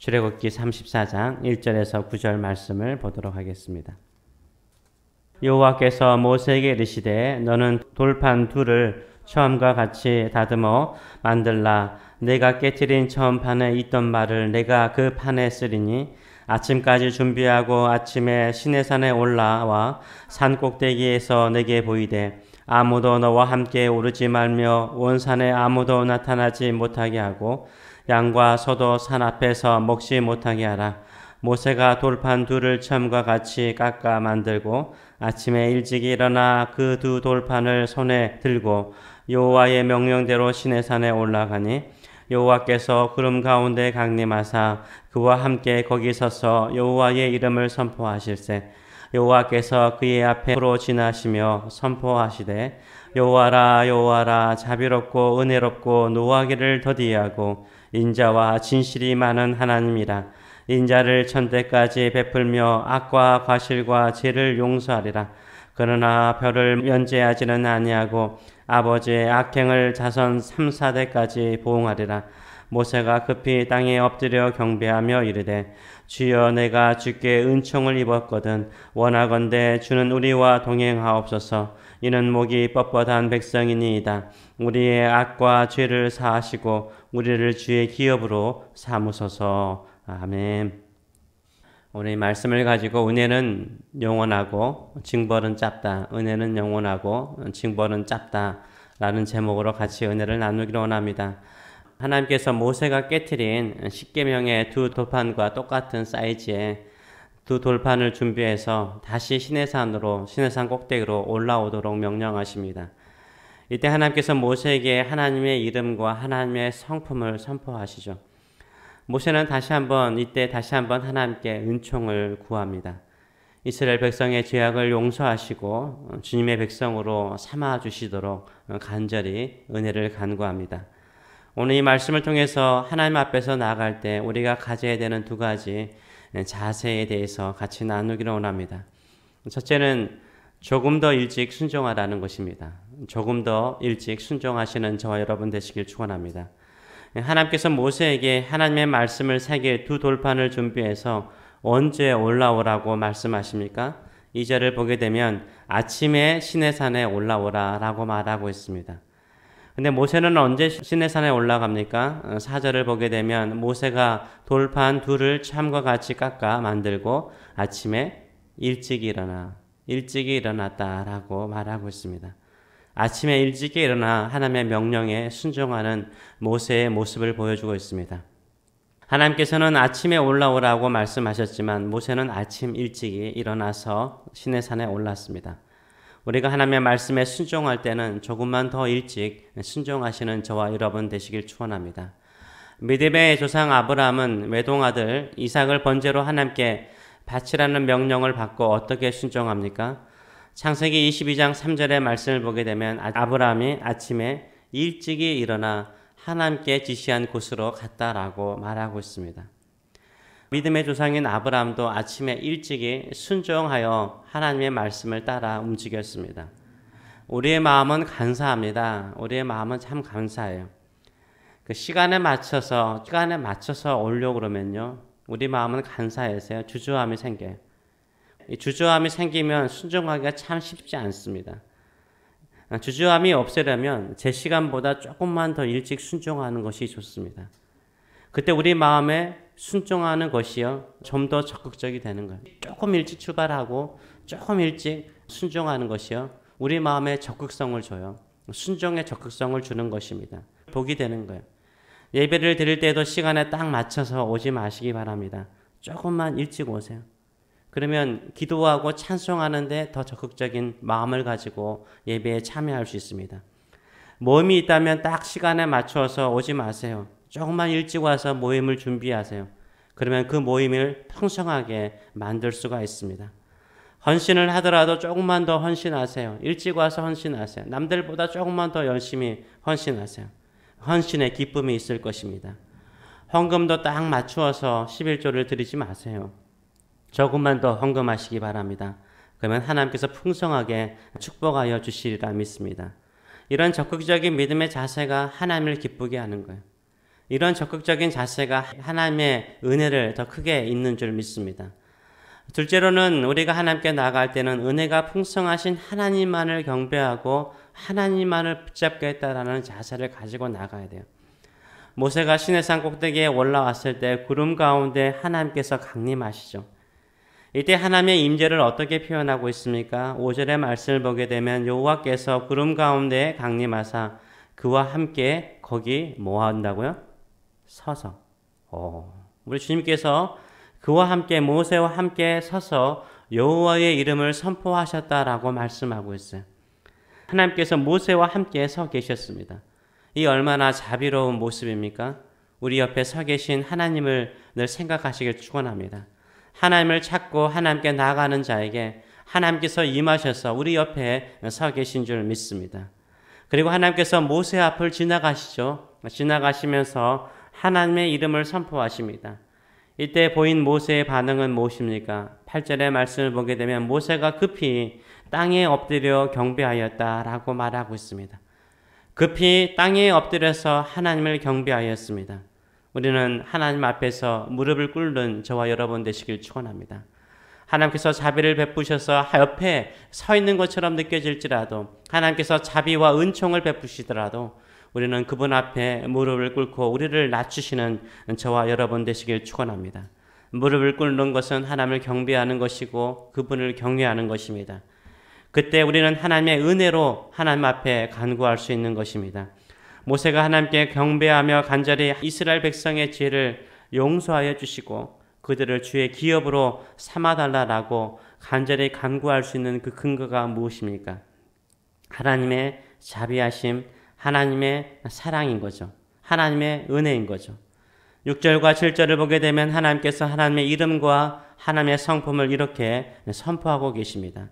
출애굽기 34장 1절에서 9절 말씀을 보도록 하겠습니다. 여호와께서 모세에게 이르시되 너는 돌판 둘을 처음과 같이 다듬어 만들라. 내가 깨뜨린 처음 판에 있던 말을 내가 그 판에 쓰리니 아침까지 준비하고 아침에 시내산에 올라와 산 꼭대기에서 내게 보이되 아무도 너와 함께 오르지 말며 원산에 아무도 나타나지 못하게 하고 양과 소도 산 앞에서 먹지 못하게 하라. 모세가 돌판 둘을 처음과 같이 깎아 만들고 아침에 일찍 일어나 그 두 돌판을 손에 들고 여호와의 명령대로 시내산에 올라가니 여호와께서 구름 가운데 강림하사 그와 함께 거기 서서 여호와의 이름을 선포하실세. 여호와께서 그의 앞으로 지나시며 선포하시되 여호와라 여호와라 자비롭고 은혜롭고 노하기를 더디하고 인자와 진실이 많은 하나님이라. 인자를 천대까지 베풀며 악과 과실과 죄를 용서하리라. 그러나 별을 면제하지는 아니하고 아버지의 악행을 자손 3, 4대까지 보응하리라. 모세가 급히 땅에 엎드려 경배하며 이르되 주여 내가 주께 은총을 입었거든 원하건대 주는 우리와 동행하옵소서. 이는 목이 뻣뻣한 백성이니이다. 우리의 악과 죄를 사하시고 우리를 주의 기업으로 삼으소서. 아멘. 오늘 이 말씀을 가지고 은혜는 영원하고 징벌은 짧다. 은혜는 영원하고 징벌은 짧다. 라는 제목으로 같이 은혜를 나누기를 원합니다. 하나님께서 모세가 깨트린 십계명의 두 돌판과 똑같은 사이즈의 두 돌판을 준비해서 다시 시내산 꼭대기로 올라오도록 명령하십니다. 이때 하나님께서 모세에게 하나님의 이름과 하나님의 성품을 선포하시죠. 모세는 다시 한번 하나님께 은총을 구합니다. 이스라엘 백성의 죄악을 용서하시고 주님의 백성으로 삼아주시도록 간절히 은혜를 간구합니다. 오늘 이 말씀을 통해서 하나님 앞에서 나아갈 때 우리가 가져야 되는 두 가지 자세에 대해서 같이 나누기를 원합니다. 첫째는 조금 더 일찍 순종하라는 것입니다. 조금 더 일찍 순종하시는 저와 여러분 되시길 축원합니다. 하나님께서 모세에게 하나님의 말씀을 새길 두 돌판을 준비해서 언제 올라오라고 말씀하십니까? 2절을 보게 되면 아침에 시내산에 올라오라 라고 말하고 있습니다. 근데 모세는 언제 시내산에 올라갑니까? 4절을 보게 되면 모세가 돌판 둘을 참과 같이 깎아 만들고 아침에 일찍 일어났다라고 말하고 있습니다. 아침에 일찍 일어나 하나님의 명령에 순종하는 모세의 모습을 보여주고 있습니다. 하나님께서는 아침에 올라오라고 말씀하셨지만 모세는 아침 일찍이 일어나서 시내산에 올랐습니다. 우리가 하나님의 말씀에 순종할 때는 조금만 더 일찍 순종하시는 저와 여러분 되시길 축원합니다. 믿음의 조상 아브라함은 외동아들 이삭을 번제로 하나님께 바치라는 명령을 받고 어떻게 순종합니까? 창세기 22장 3절의 말씀을 보게 되면 아브라함이 아침에 일찍이 일어나 하나님께 지시한 곳으로 갔다라고 말하고 있습니다. 믿음의 조상인 아브라함도 아침에 일찍이 순종하여 하나님의 말씀을 따라 움직였습니다. 우리의 마음은 간사합니다. 우리의 마음은 참 감사해요. 그 시간에 맞춰서 오려고 그러면요. 우리 마음은 간사해서요. 주저함이 생겨요. 이 주저함이 생기면 순종하기가 참 쉽지 않습니다. 주저함이 없애려면 제 시간보다 조금만 더 일찍 순종하는 것이 좋습니다. 그때 우리 마음에 순종하는 것이요. 좀 더 적극적이 되는 거예요. 조금 일찍 출발하고 조금 일찍 순종하는 것이요. 우리 마음에 적극성을 줘요. 순종에 적극성을 주는 것입니다. 복이 되는 거예요. 예배를 드릴 때도 시간에 딱 맞춰서 오지 마시기 바랍니다. 조금만 일찍 오세요. 그러면 기도하고 찬송하는데 더 적극적인 마음을 가지고 예배에 참여할 수 있습니다. 모임이 있다면 딱 시간에 맞춰서 오지 마세요. 조금만 일찍 와서 모임을 준비하세요. 그러면 그 모임을 풍성하게 만들 수가 있습니다. 헌신을 하더라도 조금만 더 헌신하세요. 일찍 와서 헌신하세요. 남들보다 조금만 더 열심히 헌신하세요. 헌신의 기쁨이 있을 것입니다. 헌금도 딱 맞추어서 11조를 드리지 마세요. 조금만 더 헌금하시기 바랍니다. 그러면 하나님께서 풍성하게 축복하여 주시리라 믿습니다. 이런 적극적인 믿음의 자세가 하나님을 기쁘게 하는 거예요. 이런 적극적인 자세가 하나님의 은혜를 더 크게 입는 줄 믿습니다. 둘째로는 우리가 하나님께 나아갈 때는 은혜가 풍성하신 하나님만을 경배하고 하나님만을 붙잡겠다라는 자세를 가지고 나가야 돼요. 모세가 시내산 꼭대기에 올라왔을 때 구름 가운데 하나님께서 강림하시죠. 이때 하나님의 임재를 어떻게 표현하고 있습니까? 5절의 말씀을 보게 되면 여호와께서 구름 가운데 강림하사 그와 함께 거기 뭐 한다고요? 서서. 우리 주님께서 그와 함께 모세와 함께 서서 여호와의 이름을 선포하셨다라고 말씀하고 있어요. 하나님께서 모세와 함께 서 계셨습니다. 이 얼마나 자비로운 모습입니까? 우리 옆에 서 계신 하나님을 늘 생각하시길 축원합니다. 하나님을 찾고 하나님께 나아가는 자에게 하나님께서 임하셔서 우리 옆에 서 계신 줄 믿습니다. 그리고 하나님께서 모세 앞을 지나가시죠. 지나가시면서 하나님의 이름을 선포하십니다. 이때 보인 모세의 반응은 무엇입니까? 8절의 말씀을 보게 되면 모세가 급히 땅에 엎드려 경배하였다라고 말하고 있습니다. 급히 땅에 엎드려서 하나님을 경배하였습니다. 우리는 하나님 앞에서 무릎을 꿇는 저와 여러분 되시길 축원합니다. 하나님께서 자비를 베푸셔서 옆에 서 있는 것처럼 느껴질지라도 하나님께서 자비와 은총을 베푸시더라도 우리는 그분 앞에 무릎을 꿇고 우리를 낮추시는 저와 여러분 되시길 축원합니다. 무릎을 꿇는 것은 하나님을 경배하는 것이고 그분을 경외하는 것입니다. 그때 우리는 하나님의 은혜로 하나님 앞에 간구할 수 있는 것입니다. 모세가 하나님께 경배하며 간절히 이스라엘 백성의 죄를 용서하여 주시고 그들을 주의 기업으로 삼아달라고 간절히 간구할 수 있는 그 근거가 무엇입니까? 하나님의 자비하심, 하나님의 사랑인 거죠. 하나님의 은혜인 거죠. 6절과 7절을 보게 되면 하나님께서 하나님의 이름과 하나님의 성품을 이렇게 선포하고 계십니다.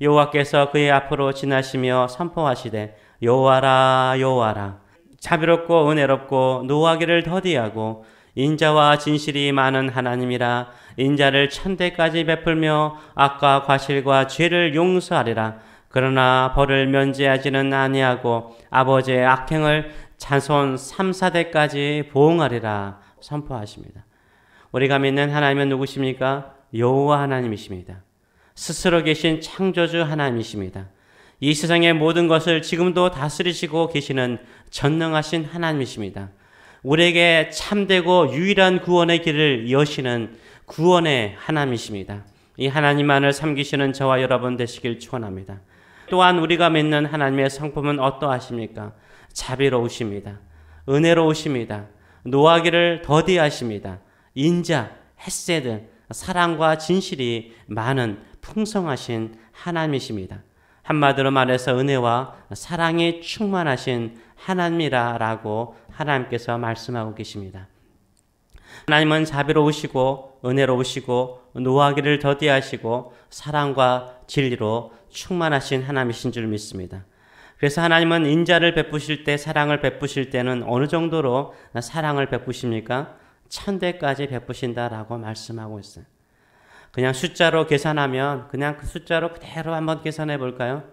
여호와께서 그의 앞으로 지나시며 선포하시되 여호와라 여호와라 자비롭고 은혜롭고 노하기를 더디하고 인자와 진실이 많은 하나님이라 인자를 천대까지 베풀며 악과 과실과 죄를 용서하리라. 그러나 벌을 면제하지는 아니하고 아버지의 악행을 자손 3, 4대까지 보응하리라 선포하십니다. 우리가 믿는 하나님은 누구십니까? 여호와 하나님이십니다. 스스로 계신 창조주 하나님이십니다. 이 세상의 모든 것을 지금도 다스리시고 계시는 전능하신 하나님이십니다. 우리에게 참되고 유일한 구원의 길을 여시는 구원의 하나님이십니다. 이 하나님만을 섬기시는 저와 여러분 되시길 축원합니다. 또한 우리가 믿는 하나님의 성품은 어떠하십니까? 자비로우십니다. 은혜로우십니다. 노하기를 더디하십니다. 인자, 헤세드, 사랑과 진실이 많은 풍성하신 하나님이십니다. 한마디로 말해서 은혜와 사랑이 충만하신 하나님이라고 하나님께서 말씀하고 계십니다. 하나님은 자비로우시고 은혜로우시고 노하기를 더디하시고 사랑과 진리로 충만하신 하나님이신 줄 믿습니다. 그래서 하나님은 인자를 베푸실 때 사랑을 베푸실 때는 어느 정도로 사랑을 베푸십니까? 1000대까지 베푸신다라고 말씀하고 있어요. 그냥 숫자로 계산하면 그냥 그 숫자로 그대로 한번 계산해 볼까요?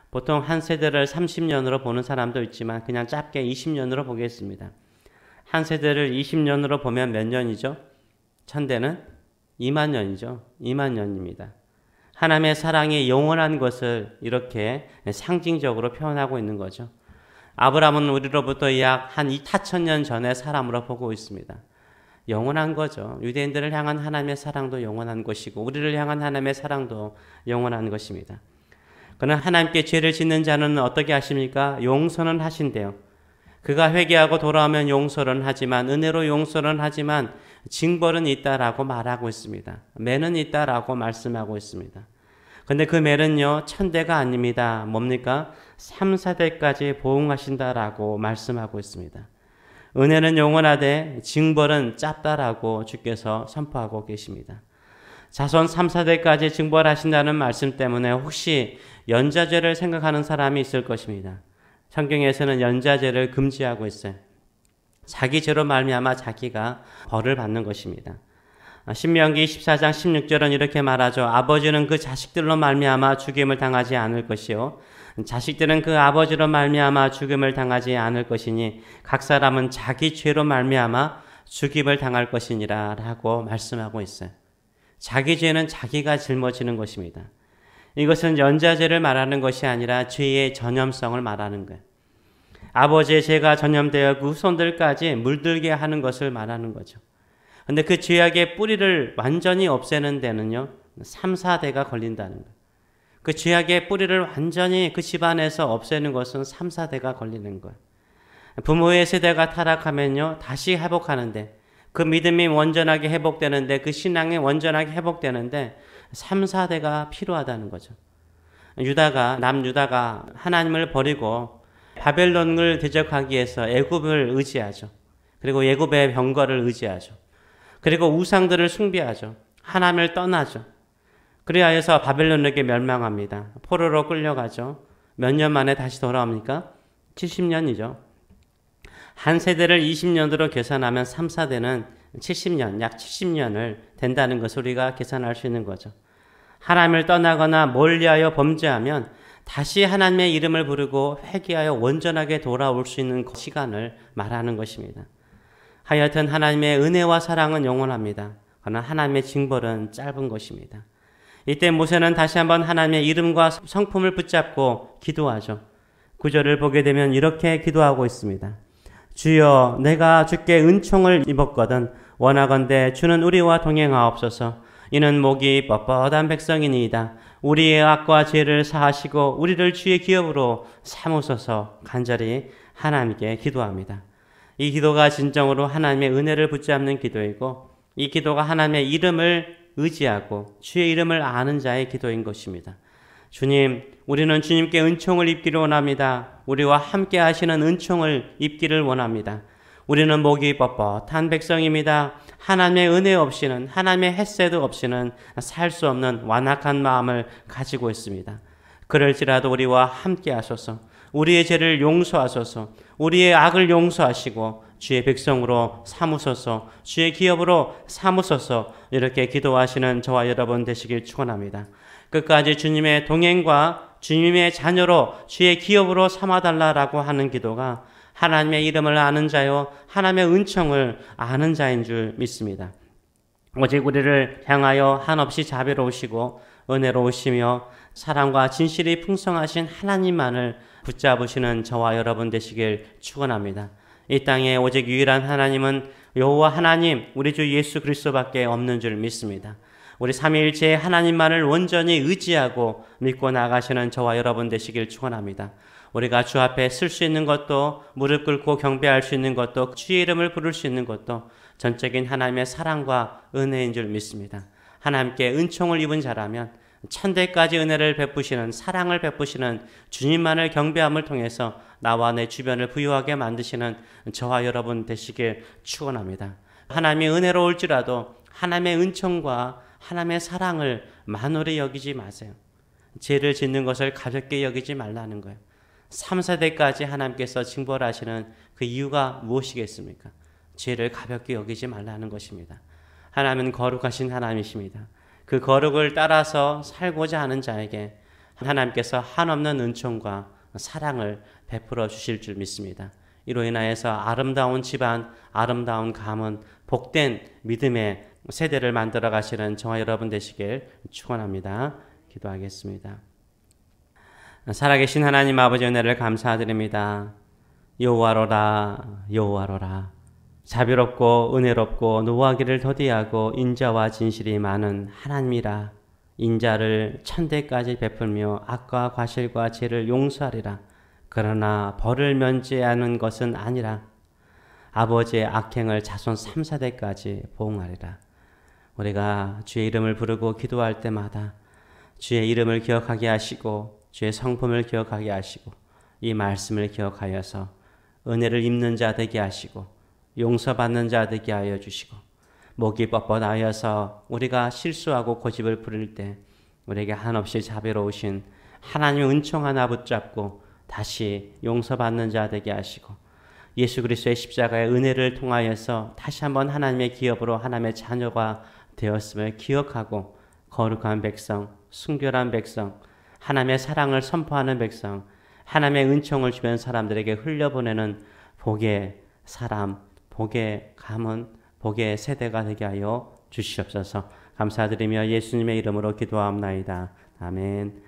보통 한 세대를 30년으로 보는 사람도 있지만 그냥 짧게 20년으로 보겠습니다. 한 세대를 20년으로 보면 몇 년이죠? 1000대는 2만 년이죠. 2만 년입니다. 하나님의 사랑이 영원한 것을 이렇게 상징적으로 표현하고 있는 거죠. 아브라함은 우리로부터 약 한 4,000년 전의 사람으로 보고 있습니다. 영원한 거죠. 유대인들을 향한 하나님의 사랑도 영원한 것이고 우리를 향한 하나님의 사랑도 영원한 것입니다. 그러나 하나님께 죄를 짓는 자는 어떻게 하십니까? 용서는 하신대요. 그가 회개하고 돌아오면 용서는 하지만 은혜로 용서는 하지만 징벌은 있다라고 말하고 있습니다. 매는 있다라고 말씀하고 있습니다. 근데 그 매는요 1000대가 아닙니다. 뭡니까? 3, 4대까지 보응하신다라고 말씀하고 있습니다. 은혜는 영원하되 징벌은 짧다라고 주께서 선포하고 계십니다. 자손 3, 4대까지 징벌하신다는 말씀 때문에 혹시 연자죄를 생각하는 사람이 있을 것입니다. 성경에서는 연자죄를 금지하고 있어요. 자기 죄로 말미암아 자기가 벌을 받는 것입니다. 신명기 14장 16절은 이렇게 말하죠. 아버지는 그 자식들로 말미암아 죽임을 당하지 않을 것이요 자식들은 그 아버지로 말미암아 죽임을 당하지 않을 것이니 각 사람은 자기 죄로 말미암아 죽임을 당할 것이니라 라고 말씀하고 있어요. 자기 죄는 자기가 짊어지는 것입니다. 이것은 연좌죄를 말하는 것이 아니라 죄의 전염성을 말하는 거예요. 아버지의 죄가 전염되어 그 후손들까지 물들게 하는 것을 말하는 거죠. 근데 그 죄악의 뿌리를 완전히 없애는 데는요, 3, 4대가 걸린다는 거예요. 그 죄악의 뿌리를 완전히 그 집안에서 없애는 것은 3, 4대가 걸리는 거예요. 부모의 세대가 타락하면요, 다시 회복하는데, 그 믿음이 온전하게 회복되는데, 그 신앙이 온전하게 회복되는데, 3, 4대가 필요하다는 거죠. 남유다가 하나님을 버리고 바벨론을 대적하기 위해서 애굽을 의지하죠. 그리고 애굽의 병거를 의지하죠. 그리고 우상들을 숭배하죠. 하나님을 떠나죠. 그리하여서 바벨론에게 멸망합니다. 포로로 끌려가죠. 몇 년 만에 다시 돌아옵니까? 70년이죠. 한 세대를 20년으로 계산하면 3, 4대는 70년, 약 70년을 된다는 것을 우리가 계산할 수 있는 거죠. 하나님을 떠나거나 멀리하여 범죄하면 다시 하나님의 이름을 부르고 회개하여 온전하게 돌아올 수 있는 시간을 말하는 것입니다. 하여튼 하나님의 은혜와 사랑은 영원합니다. 그러나 하나님의 징벌은 짧은 것입니다. 이때 모세는 다시 한번 하나님의 이름과 성품을 붙잡고 기도하죠. 9절을 보게 되면 이렇게 기도하고 있습니다. 주여, 내가 주께 은총을 입었거든 원하건대 주는 우리와 동행하옵소서. 이는 목이 뻣뻣한 백성이니이다. 우리의 악과 죄를 사하시고 우리를 주의 기업으로 삼으소서. 간절히 하나님께 기도합니다. 이 기도가 진정으로 하나님의 은혜를 붙잡는 기도이고, 이 기도가 하나님의 이름을 의지하고 주의 이름을 아는 자의 기도인 것입니다. 주님, 우리는 주님께 은총을 입기를 원합니다. 우리와 함께 하시는 은총을 입기를 원합니다. 우리는 목이 뻣뻣한 백성입니다. 하나님의 은혜 없이는, 하나님의 햇새도 없이는 살 수 없는 완악한 마음을 가지고 있습니다. 그럴지라도 우리와 함께 하소서. 우리의 죄를 용서하소서. 우리의 악을 용서하시고 주의 백성으로 삼으소서. 주의 기업으로 삼으소서. 이렇게 기도하시는 저와 여러분 되시길 축원합니다. 끝까지 주님의 동행과 주님의 자녀로 주의 기업으로 삼아달라라고 하는 기도가 하나님의 이름을 아는 자요, 하나님의 은총을 아는 자인 줄 믿습니다. 오직 우리를 향하여 한없이 자비로우시고 은혜로우시며 사랑과 진실이 풍성하신 하나님만을 붙잡으시는 저와 여러분 되시길 축원합니다. 이 땅에 오직 유일한 하나님은 여호와 하나님, 우리 주 예수 그리스도밖에 없는 줄 믿습니다. 우리 삼위일체의 하나님만을 온전히 의지하고 믿고 나가시는 저와 여러분 되시길 축원합니다. 우리가 주 앞에 쓸 수 있는 것도, 무릎 꿇고 경배할 수 있는 것도, 주의 이름을 부를 수 있는 것도 전적인 하나님의 사랑과 은혜인 줄 믿습니다. 하나님께 은총을 입은 자라면 천대까지 은혜를 베푸시는, 사랑을 베푸시는 주님만을 경배함을 통해서 나와 내 주변을 부유하게 만드시는 저와 여러분 되시길 축원합니다. 하나님의 은혜로울지라도 하나님의 은총과 하나님의 사랑을 만홀히 여기지 마세요. 죄를 짓는 것을 가볍게 여기지 말라는 거예요. 3, 4대까지 하나님께서 징벌하시는 그 이유가 무엇이겠습니까? 죄를 가볍게 여기지 말라는 것입니다. 하나님은 거룩하신 하나님이십니다. 그 거룩을 따라서 살고자 하는 자에게 하나님께서 한없는 은총과 사랑을 베풀어 주실 줄 믿습니다. 이로 인하여서 아름다운 집안, 아름다운 가문, 복된 믿음의 세대를 만들어 가시는 저와 여러분 되시길 축원합니다. 기도하겠습니다. 살아계신 하나님 아버지 은혜를 감사드립니다. 여호와로라, 여호와로라. 자비롭고 은혜롭고 노하기를 더디하고 인자와 진실이 많은 하나님이라. 인자를 천대까지 베풀며 악과 과실과 죄를 용서하리라. 그러나 벌을 면제하는 것은 아니라 아버지의 악행을 자손 3, 4대까지 보응하리라. 우리가 주의 이름을 부르고 기도할 때마다 주의 이름을 기억하게 하시고 주의 성품을 기억하게 하시고 이 말씀을 기억하여서 은혜를 입는 자 되게 하시고 용서받는 자 되게 하여 주시고 목이 뻣뻣하여서 우리가 실수하고 고집을 부릴 때 우리에게 한없이 자비로우신 하나님의 은총 하나 붙잡고 다시 용서받는 자 되게 하시고 예수 그리스도의 십자가의 은혜를 통하여서 다시 한번 하나님의 기업으로 하나님의 자녀가 되었음을 기억하고 거룩한 백성, 순결한 백성, 하나님의 사랑을 선포하는 백성, 하나님의 은총을 주변 사람들에게 흘려보내는 복의 사람, 복의 가문, 복의 세대가 되게 하여 주시옵소서. 감사드리며 예수님의 이름으로 기도하옵나이다. 아멘.